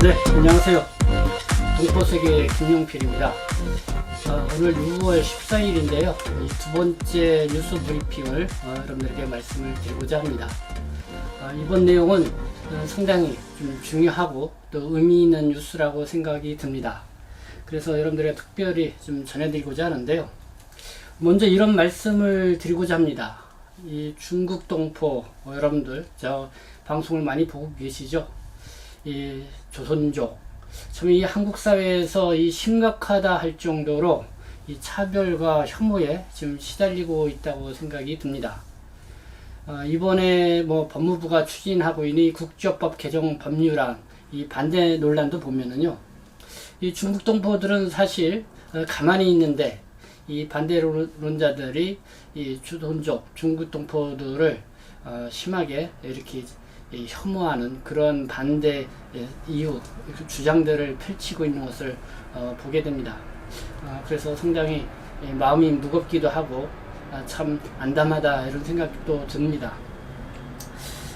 네, 안녕하세요. 동포세계 김용필입니다. 오늘 6월 14일인데요. 이 두 번째 뉴스 브리핑을 여러분들에게 말씀을 드리고자 합니다. 이번 내용은 상당히 좀 중요하고 또 의미 있는 뉴스라고 생각이 듭니다. 그래서 여러분들에게 특별히 좀 전해드리고자 하는데요. 먼저 이런 말씀을 드리고자 합니다. 이 중국 동포 여러분들, 저 방송을 많이 보고 계시죠? 이 조선족, 참 이 한국 사회에서 이 심각하다 할 정도로 이 차별과 혐오에 지금 시달리고 있다고 생각이 듭니다. 이번에 뭐 법무부가 추진하고 있는 국조법 개정 법률안 이 반대 논란도 보면은요, 이 중국 동포들은 사실 가만히 있는데 이 반대론자들이 이 조선족 중국 동포들을 심하게 이렇게 혐오하는 그런 반대 이유 주장들을 펼치고 있는 것을 보게 됩니다. 그래서 상당히 마음이 무겁기도 하고 참 안담하다 이런 생각도 듭니다.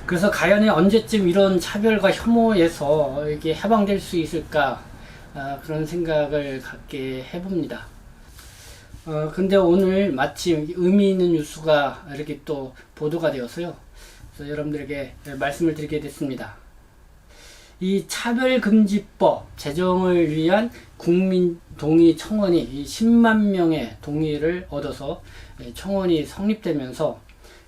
그래서 과연 언제쯤 이런 차별과 혐오에서 이게 해방될 수 있을까 그런 생각을 갖게 해봅니다. 근데 오늘 마침 의미 있는 뉴스가 이렇게 또 보도가 되어서요. 그래서 여러분들에게 말씀을 드리게 됐습니다. 이 차별금지법 제정을 위한 국민 동의 청원이 이 10만 명의 동의를 얻어서 청원이 성립되면서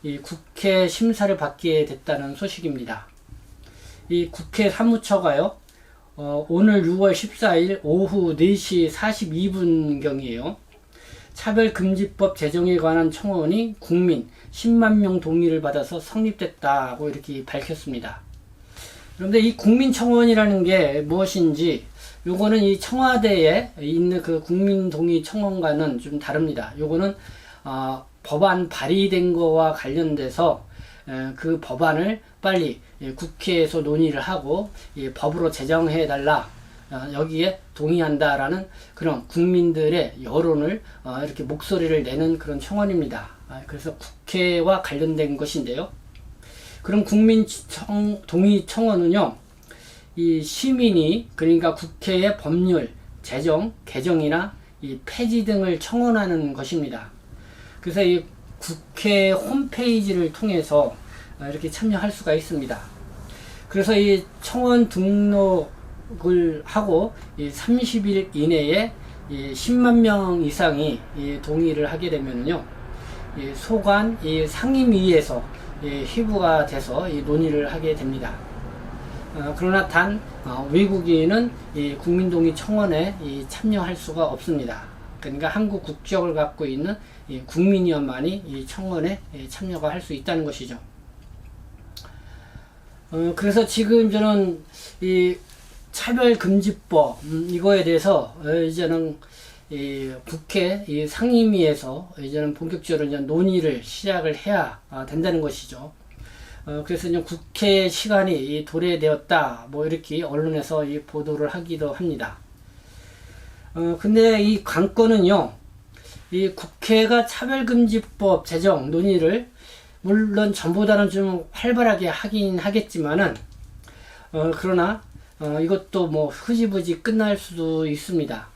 이 국회 심사를 받게 됐다는 소식입니다. 이 국회 사무처가요, 오늘 6월 14일 오후 4시 42분경이에요. 차별금지법 제정에 관한 청원이 국민 10만 명 동의를 받아서 성립됐다고 이렇게 밝혔습니다. 그런데 이 국민청원이라는 게 무엇인지, 요거는 이 청와대에 있는 그 국민동의 청원과는 좀 다릅니다. 요거는 법안 발의된 거와 관련돼서 그 법안을 빨리 국회에서 논의를 하고 법으로 제정해 달라, 여기에 동의한다라는 그런 국민들의 여론을 이렇게 목소리를 내는 그런 청원입니다. 그래서 국회와 관련된 것인데요. 그럼 국민 동의 청원은요, 이 시민이, 그러니까 국회의 법률 제정, 개정이나 이 폐지 등을 청원하는 것입니다. 그래서 이 국회 홈페이지를 통해서 이렇게 참여할 수가 있습니다. 그래서 이 청원 등록을 하고 이 30일 이내에 이 10만 명 이상이 이 동의를 하게 되면요, 이 소관 이 상임위에서 회부가 돼서 이 논의를 하게 됩니다. 그러나 단 외국인은 이 국민동의 청원에 참여할 수가 없습니다. 그러니까 한국 국적을 갖고 있는 이 국민이만이 이 청원에 참여가 할 수 있다는 것이죠. 그래서 지금 저는 이 차별금지법 이거에 대해서 이제는 이 국회 이 상임위에서 이제는 본격적으로 이제 논의를 시작을 해야 된다는 것이죠. 그래서 이제 국회 시간이 도래되었다, 뭐 이렇게 언론에서 이 보도를 하기도 합니다. 근데 이 관건은요, 이 국회가 차별금지법 제정 논의를 물론 전보다는 좀 활발하게 하긴 하겠지만은, 그러나 이것도 뭐 흐지부지 끝날 수도 있습니다.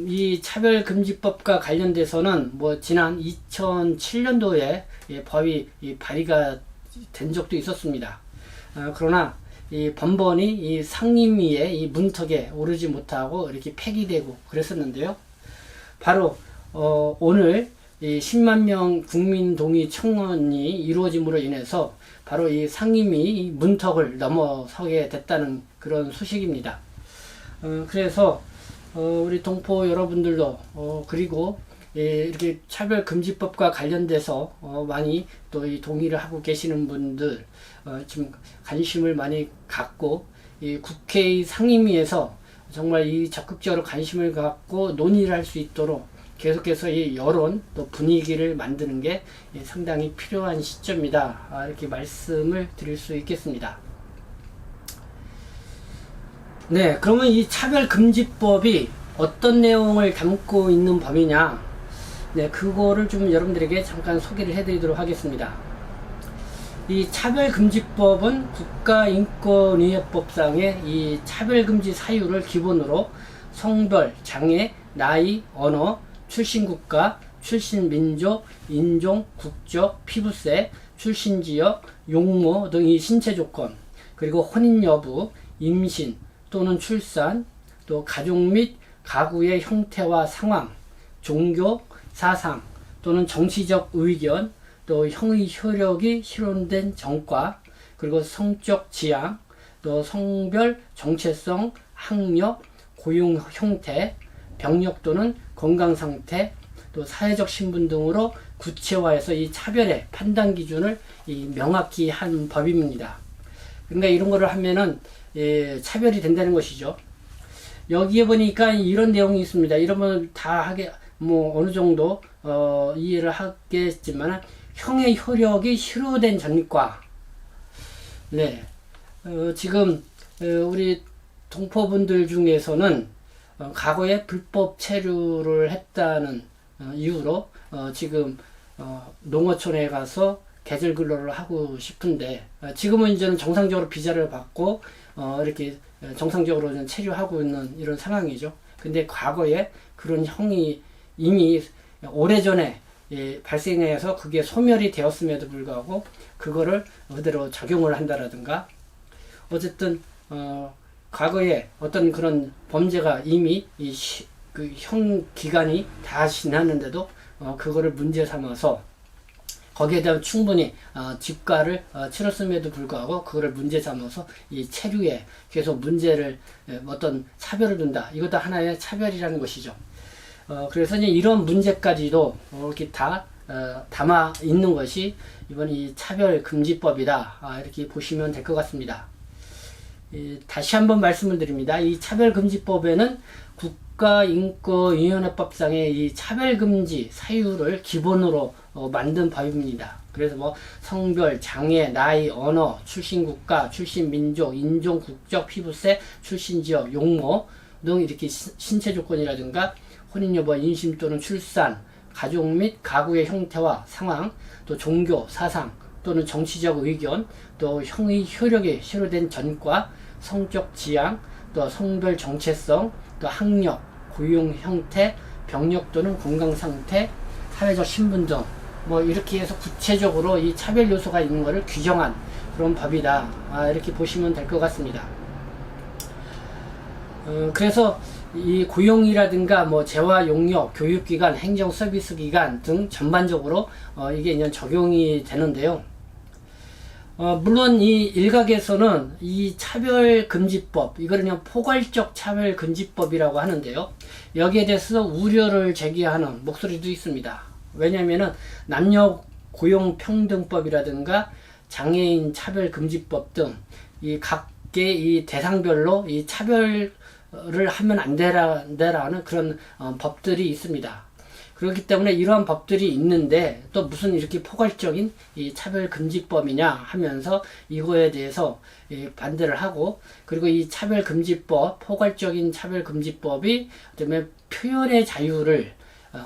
이 차별금지법과 관련돼서는 뭐 지난 2007년도에 법이 발의가 된 적도 있었습니다. 그러나 이 번번이 이 상임위의 이 문턱에 오르지 못하고 이렇게 폐기되고 그랬었는데요. 바로 오늘 이 10만 명 국민 동의 청원이 이루어짐으로 인해서 바로 이 상임위 문턱을 넘어서게 됐다는 그런 소식입니다. 그래서 우리 동포 여러분들도 그리고 이렇게 차별금지법과 관련돼서 많이 또 이 동의를 하고 계시는 분들 지금 관심을 많이 갖고 이 국회 상임위에서 정말 이 적극적으로 관심을 갖고 논의를 할 수 있도록 계속해서 이 여론 또 분위기를 만드는 게 상당히 필요한 시점이다, 이렇게 말씀을 드릴 수 있겠습니다. 네, 그러면 이 차별금지법이 어떤 내용을 담고 있는 법이냐, 네, 그거를 좀 여러분들에게 잠깐 소개를 해드리도록 하겠습니다. 이 차별금지법은 국가인권위헌법상의 이 차별금지 사유를 기본으로 성별, 장애, 나이, 언어, 출신국가, 출신민족, 인종, 국적, 피부색, 출신지역, 용모 등의 신체 조건, 그리고 혼인 여부, 임신 또는 출산, 또 가족 및 가구의 형태와 상황, 종교, 사상 또는 정치적 의견, 또 형의 효력이 실현된 전과, 그리고 성적 지향, 또 성별, 정체성, 학력, 고용 형태, 병력 또는 건강 상태, 또 사회적 신분 등으로 구체화해서 이 차별의 판단 기준을 명확히 한 법입니다. 그러니까 이런 거를 하면은 차별이 된다는 것이죠. 여기에 보니까 이런 내용이 있습니다. 이러면 다 하게 뭐 어느 정도 이해를 하겠지만, 형의 효력이 실효된 전과. 네, 지금 우리 동포분들 중에서는 과거에 불법 체류를 했다는 이유로 지금 농어촌에 가서 계절 근로를 하고 싶은데, 지금은 이제는 정상적으로 비자를 받고 이렇게 정상적으로 좀 체류하고 있는 이런 상황이죠. 근데 과거에 그런 형이 이미 오래전에 발생해서 그게 소멸이 되었음에도 불구하고 그거를 그대로 적용을 한다라든가, 어쨌든 과거에 어떤 그런 범죄가 이미 그 형 기간이 다 지났는데도 그거를 문제 삼아서 거기에 대한 충분히 집가를 치렀음에도 불구하고 그거를 문제 삼아서 이 체류에 계속 문제를 어떤 차별을 둔다. 이것도 하나의 차별이라는 것이죠. 그래서 이제 이런 문제까지도 이렇게 다 담아 있는 것이 이번 이 차별금지법이다. 이렇게 보시면 될 것 같습니다. 다시 한번 말씀을 드립니다. 이 차별금지법에는 국가인권위원회법상의 이 차별금지 사유를 기본으로 만든 법입니다. 그래서 뭐 성별, 장애, 나이, 언어, 출신국가, 출신민족, 인종, 국적, 피부색, 출신지역, 용모 등 이렇게 신체 조건이라든가 혼인여부, 임신 또는 출산, 가족 및 가구의 형태와 상황, 또 종교, 사상 또는 정치적 의견, 또 형의 효력이 실효된 전과, 성적 지향, 또 성별 정체성, 또 학력, 고용 형태, 병력 또는 건강 상태, 사회적 신분 등 뭐 이렇게 해서 구체적으로 이 차별 요소가 있는 것을 규정한 그런 법이다. 이렇게 보시면 될 것 같습니다. 그래서 이 고용이라든가 뭐 재화 용역, 교육기관, 행정 서비스 기관 등 전반적으로 이게 이제 적용이 되는데요. 물론 이 일각에서는 이 차별금지법, 이거를 그냥 포괄적 차별금지법이라고 하는데요. 여기에 대해서 우려를 제기하는 목소리도 있습니다. 왜냐면은 남녀 고용평등법이라든가 장애인 차별금지법 등 이 각계 이 대상별로 이 차별을 하면 안 되라는 그런 법들이 있습니다. 그렇기 때문에 이러한 법들이 있는데 또 무슨 이렇게 포괄적인 이 차별금지법이냐 하면서 이거에 대해서 반대를 하고, 그리고 이 차별금지법, 포괄적인 차별금지법이 그다음에 표현의 자유를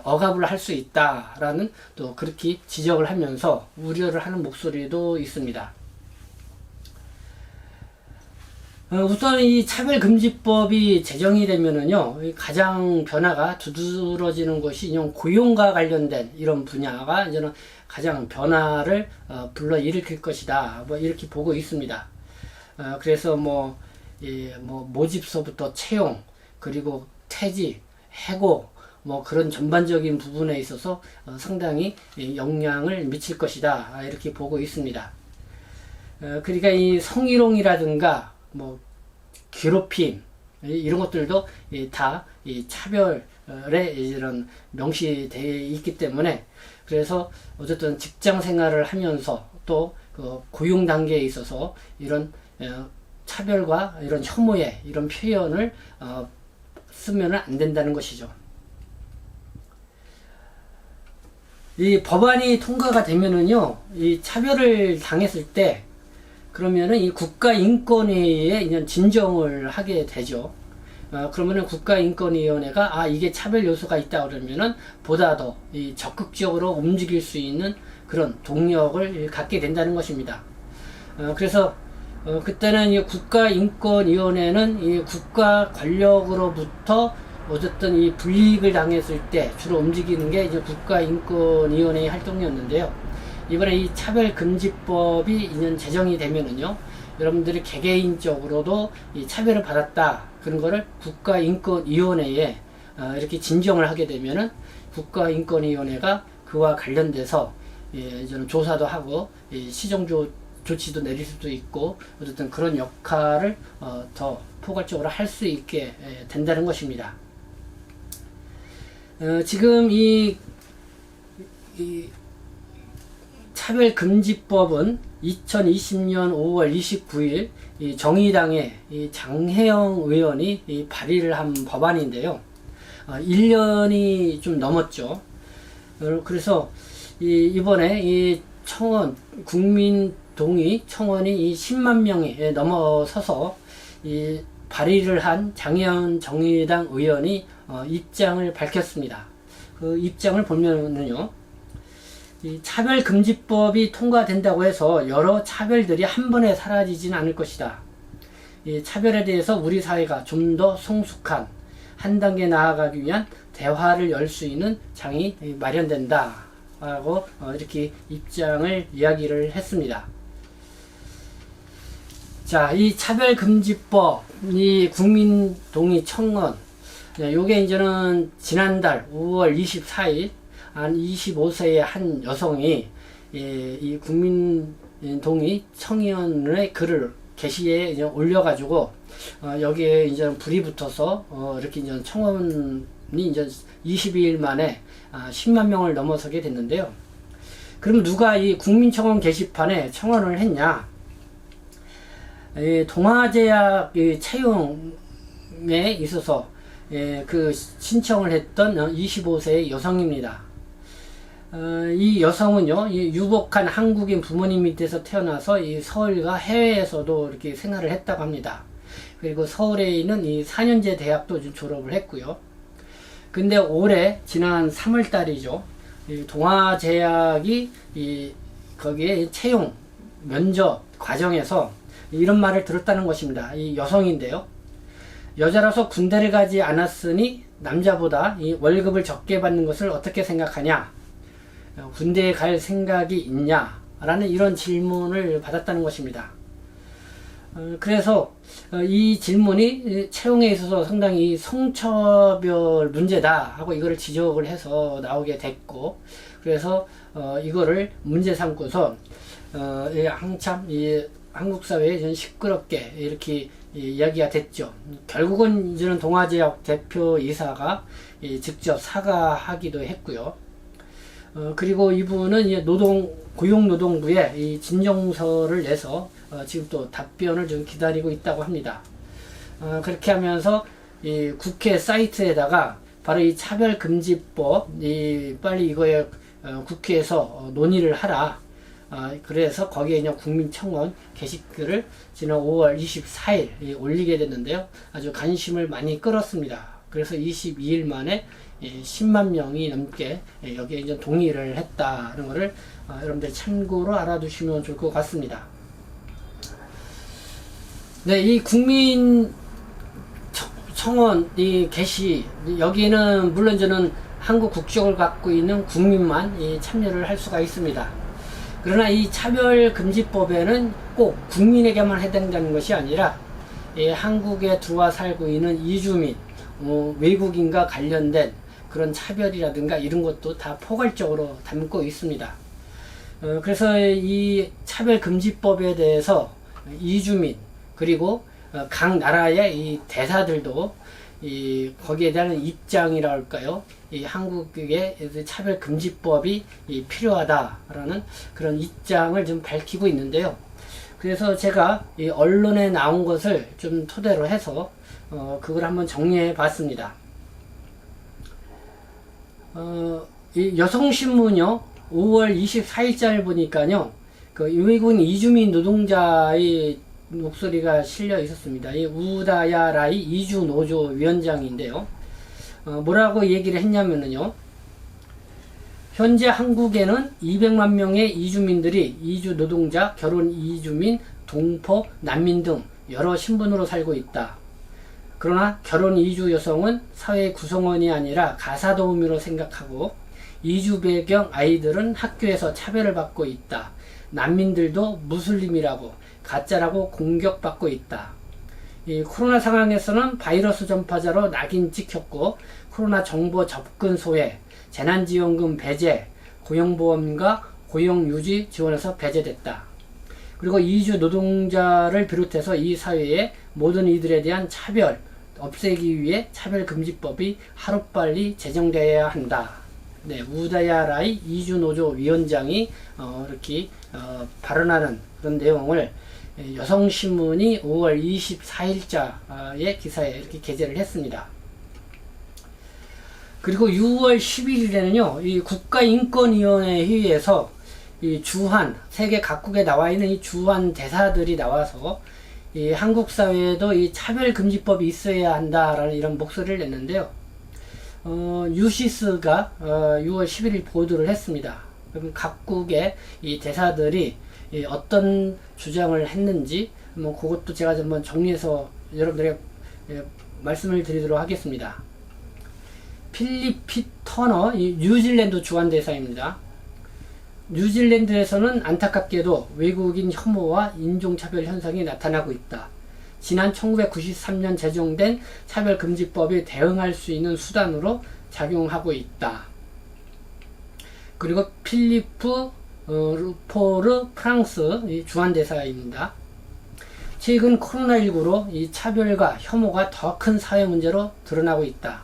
억압을 할 수 있다라는 또 그렇게 지적을 하면서 우려를 하는 목소리도 있습니다. 우선 이 차별금지법이 제정이 되면은요, 가장 변화가 두드러지는 것이 이런 고용과 관련된 이런 분야가 이제는 가장 변화를 불러일으킬 것이다. 뭐 이렇게 보고 있습니다. 그래서 뭐 모집서부터 채용, 그리고 퇴직, 해고, 뭐 그런 전반적인 부분에 있어서 상당히 영향을 미칠 것이다. 이렇게 보고 있습니다. 그러니까 이 성희롱이라든가 뭐 괴롭힘 이런 것들도 다 이 차별에 이런 명시되어 있기 때문에, 그래서 어쨌든 직장 생활을 하면서 또 그 고용 단계에 있어서 이런 차별과 이런 혐오의 이런 표현을 쓰면 안 된다는 것이죠. 이 법안이 통과가 되면은요, 이 차별을 당했을 때 그러면은 이 국가인권위에 이제 진정을 하게 되죠. 그러면은 국가인권위원회가 이게 차별 요소가 있다 그러면은 보다 더 이 적극적으로 움직일 수 있는 그런 동력을 갖게 된다는 것입니다. 그래서 그때는 이 국가인권위원회는 이 국가 권력으로부터 어쨌든 이 불이익을 당했을 때 주로 움직이는 게 이제 국가인권위원회의 활동이었는데요. 이번에 이 차별금지법이 이제 제정이 되면은요, 여러분들이 개개인적으로도 이 차별을 받았다 그런 거를 국가인권위원회에 이렇게 진정을 하게 되면은 국가인권위원회가 그와 관련돼서 이제는 조사도 하고 조치도 내릴 수도 있고 어쨌든 그런 역할을 더 포괄적으로 할 수 있게 된다는 것입니다. 지금 이 차별금지법은 2020년 5월 29일 이 정의당의 이 장혜영 의원이 발의를 한 법안인데요. 1년이 좀 넘었죠. 그래서 이번에 이 청원, 국민동의 청원이 이 10만 명이 넘어서서 이 발의를 한 장혜영 정의당 의원이 입장을 밝혔습니다. 그 입장을 보면은요, 이 차별금지법이 통과된다고 해서 여러 차별들이 한 번에 사라지진 않을 것이다. 이 차별에 대해서 우리 사회가 좀 더 성숙한 한 단계 나아가기 위한 대화를 열 수 있는 장이 마련된다 라고 이렇게 입장을 이야기를 했습니다. 자, 이 차별금지법, 이 국민동의 청원, 요게 이제는 지난달 5월 24일 한 25세의 한 여성이 이 국민동의 청원의 글을 게시에 이제 올려가지고 여기에 이제 불이 붙어서 이렇게 이제 청원이 이제 22일 만에 10만 명을 넘어서게 됐는데요. 그럼 누가 이 국민청원 게시판에 청원을 했냐? 동아제약 채용에 있어서 그 신청을 했던 25세의 여성입니다. 이 여성은요, 이 유복한 한국인 부모님 밑에서 태어나서 이 서울과 해외에서도 이렇게 생활을 했다고 합니다. 그리고 서울에 있는 이 4년제 대학도 졸업을 했고요. 근데 올해 지난 3월 달이죠. 이 동아제약이 거기에 채용 면접 과정에서 이런 말을 들었다는 것입니다. 이 여성인데요. 여자라서 군대를 가지 않았으니 남자보다 이 월급을 적게 받는 것을 어떻게 생각하냐? 군대에 갈 생각이 있냐? 라는 이런 질문을 받았다는 것입니다. 그래서 이 질문이 채용에 있어서 상당히 성차별 문제다 하고 이거를 지적을 해서 나오게 됐고, 그래서 이거를 문제 삼고서 한참 한국 사회에 좀 시끄럽게 이렇게 이야기가 됐죠. 결국은 이제는 동아제약 대표이사가 직접 사과하기도 했고요. 그리고 이분은 고용노동부에 이 진정서를 내서 지금 또 답변을 좀 기다리고 있다고 합니다. 그렇게 하면서 이 국회 사이트에다가 바로 이 차별금지법, 빨리 이거에 국회에서 논의를 하라. 그래서 거기에 그냥 국민청원 게시글을 지난 5월 24일 올리게 됐는데요. 아주 관심을 많이 끌었습니다. 그래서 22일 만에 10만 명이 넘게 여기에 이제 동의를 했다는 것을 여러분들 참고로 알아두시면 좋을 것 같습니다. 네, 이 국민 청원 이 게시, 여기는 물론 저는 한국 국적을 갖고 있는 국민만 참여를 할 수가 있습니다. 그러나 이 차별금지법에는 꼭 국민에게만 해당되는 것이 아니라 한국에 들어와 살고 있는 이주민, 외국인과 관련된 그런 차별이라든가 이런 것도 다 포괄적으로 담고 있습니다. 그래서 이 차별금지법에 대해서 이주민 그리고 각 나라의 이 대사들도 거기에 대한 입장이라 할까요? 이 한국의 차별금지법이 필요하다라는 그런 입장을 좀 밝히고 있는데요. 그래서 제가 이 언론에 나온 것을 좀 토대로 해서 그걸 한번 정리해 봤습니다. 이 여성신문요 5월 24일자를 보니까요, 그 외국인 이주민 노동자의 목소리가 실려 있었습니다. 이 우다야라이 이주노조 위원장인데요. 뭐라고 얘기를 했냐면요, 현재 한국에는 200만 명의 이주민들이 이주 노동자, 결혼 이주민, 동포, 난민 등 여러 신분으로 살고 있다. 그러나 결혼 이주 여성은 사회 구성원이 아니라 가사도우미로 생각하고 이주 배경 아이들은 학교에서 차별을 받고 있다. 난민들도 무슬림이라고 가짜라고 공격받고 있다. 이 코로나 상황에서는 바이러스 전파자로 낙인 찍혔고 코로나 정보 접근 소외, 재난지원금 배제, 고용보험과 고용유지 지원에서 배제됐다. 그리고 이주 노동자를 비롯해서 이 사회의 모든 이들에 대한 차별 없애기 위해 차별금지법이 하루빨리 제정되어야 한다. 네, 우다야라이 이주노조 위원장이 이렇게 발언하는 그런 내용을 여성신문이 5월 24일자의 기사에 이렇게 게재를 했습니다. 그리고 6월 11일에는요, 이 국가인권위원회 회의에서 이 주한, 세계 각국에 나와 있는 이 주한 대사들이 나와서 이 한국 사회에도 이 차별금지법이 있어야 한다라는 이런 목소리를 냈는데요. 유시스가 6월 11일 보도를 했습니다. 그럼 각국의 이 대사들이 이 어떤 주장을 했는지 뭐 그것도 제가 한번 정리해서 여러분들에게 말씀을 드리도록 하겠습니다. 필립 피 터너, 이 뉴질랜드 주한 대사입니다. 뉴질랜드에서는 안타깝게도 외국인 혐오와 인종차별 현상이 나타나고 있다. 지난 1993년 제정된 차별금지법이 대응할 수 있는 수단으로 작용하고 있다. 그리고 필리프 루포르 프랑스 주한대사입니다. 최근 코로나19로 이 차별과 혐오가 더 큰 사회 문제로 드러나고 있다.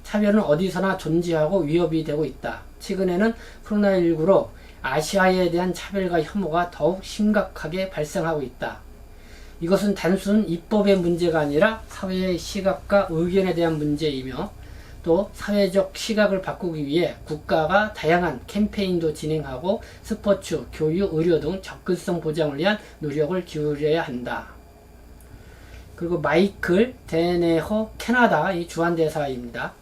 차별은 어디서나 존재하고 위협이 되고 있다. 최근에는 코로나19로 아시아에 대한 차별과 혐오가 더욱 심각하게 발생하고 있다. 이것은 단순 입법의 문제가 아니라 사회의 시각과 의견에 대한 문제이며 또 사회적 시각을 바꾸기 위해 국가가 다양한 캠페인도 진행하고 스포츠, 교육, 의료 등 접근성 보장을 위한 노력을 기울여야 한다. 그리고 마이클 데네허 캐나다 이 주한대사입니다.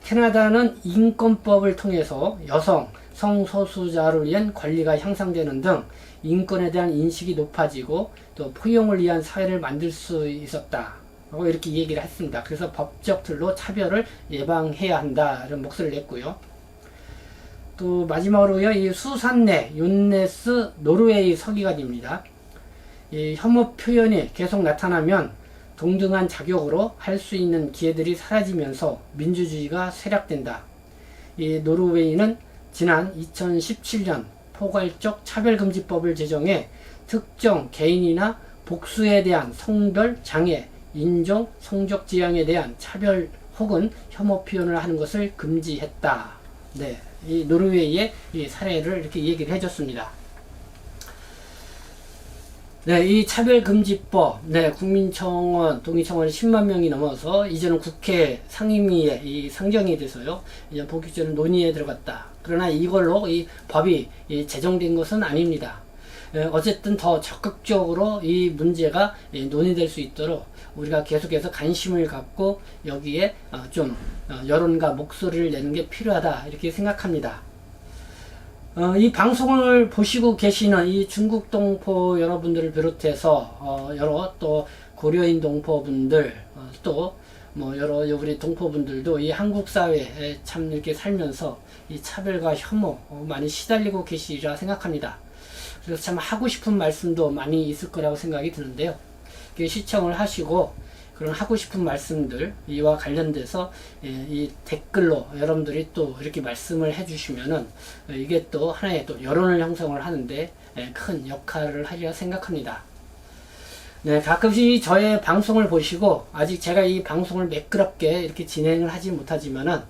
캐나다는 인권법을 통해서 여성, 성소수자를 위한 권리가 향상되는 등 인권에 대한 인식이 높아지고 또 포용을 위한 사회를 만들 수 있었다. 라고 이렇게 얘기를 했습니다. 그래서 법적 틀로 차별을 예방해야 한다. 이런 목소리를 냈고요. 또 마지막으로요, 이 수산네 윤네스 노르웨이 서기관입니다. 이 혐오 표현이 계속 나타나면 동등한 자격으로 할 수 있는 기회들이 사라지면서 민주주의가 쇠락된다. 이 노르웨이는 지난 2017년 포괄적 차별금지법을 제정해 특정 개인이나 복수에 대한 성별, 장애, 인종, 성적 지향에 대한 차별 혹은 혐오 표현을 하는 것을 금지했다. 네, 이 노르웨이의 이 사례를 이렇게 얘기를 해줬습니다. 네, 이 차별금지법, 네, 국민청원, 동의청원이 10만 명이 넘어서 이제는 국회 상임위에 이 상정이 돼서요, 이제 본격적인 논의에 들어갔다. 그러나 이걸로 이 법이 제정된 것은 아닙니다. 어쨌든 더 적극적으로 이 문제가 논의될 수 있도록 우리가 계속해서 관심을 갖고 여기에 좀 여론과 목소리를 내는 게 필요하다 이렇게 생각합니다. 이 방송을 보시고 계시는 이 중국 동포 여러분들을 비롯해서 여러 또 고려인 동포분들 또 뭐 여러 우리 동포분들도 이 한국 사회에 참 이렇게 살면서 이 차별과 혐오 많이 시달리고 계시리라 생각합니다. 그래서 참 하고 싶은 말씀도 많이 있을 거라고 생각이 드는데요. 시청을 하시고 그런 하고 싶은 말씀들 이와 관련돼서 이 댓글로 여러분들이 또 이렇게 말씀을 해주시면은 이게 또 하나의 또 여론을 형성을 하는데 큰 역할을 하리라 생각합니다. 네, 가끔씩 저의 방송을 보시고 아직 제가 이 방송을 매끄럽게 이렇게 진행을 하지 못하지만은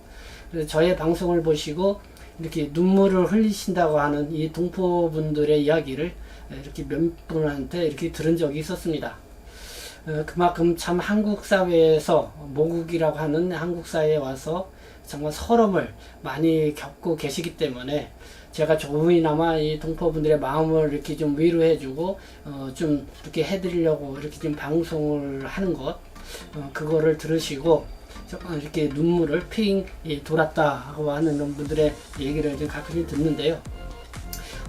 저의 방송을 보시고 이렇게 눈물을 흘리신다고 하는 이 동포분들의 이야기를 이렇게 몇 분한테 이렇게 들은 적이 있었습니다. 그만큼 참 한국 사회에서 모국이라고 하는 한국 사회에 와서 정말 서러움을 많이 겪고 계시기 때문에 제가 조금이나마 이 동포분들의 마음을 이렇게 좀 위로해주고 좀 이렇게 해드리려고 이렇게 좀 방송을 하는 것 그거를 들으시고 이렇게 눈물을 핑 돌았다고 하는 그런 분들의 얘기를 좀 가끔씩 듣는데요.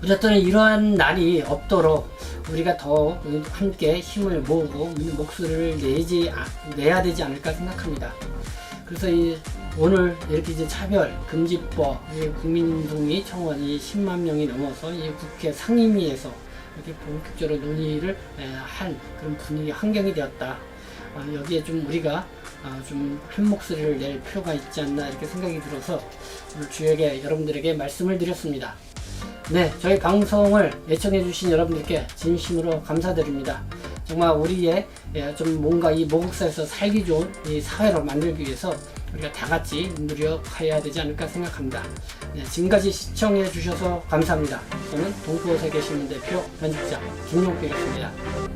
어쨌든 이러한 날이 없도록 우리가 더 함께 힘을 모으고 목소리를 내야 되지 않을까 생각합니다. 그래서 오늘 이렇게 이제 차별 금지법 국민동의 청원이 10만 명이 넘어서 국회 상임위에서 이렇게 본격적으로 논의를 할 그런 분위기 환경이 되었다. 여기에 좀 우리가 좀 한 목소리를 낼 필요가 있지 않나 이렇게 생각이 들어서 오늘 주역에 여러분들에게 말씀을 드렸습니다. 네, 저희 방송을 애청해 주신 여러분들께 진심으로 감사드립니다. 정말 우리의 좀 뭔가 이 모국사에서 살기 좋은 이 사회를 만들기 위해서 우리가 다 같이 노력해야 되지 않을까 생각합니다. 네, 지금까지 시청해 주셔서 감사합니다. 저는 동포세계신문 대표 편집자 김용필이었습니다.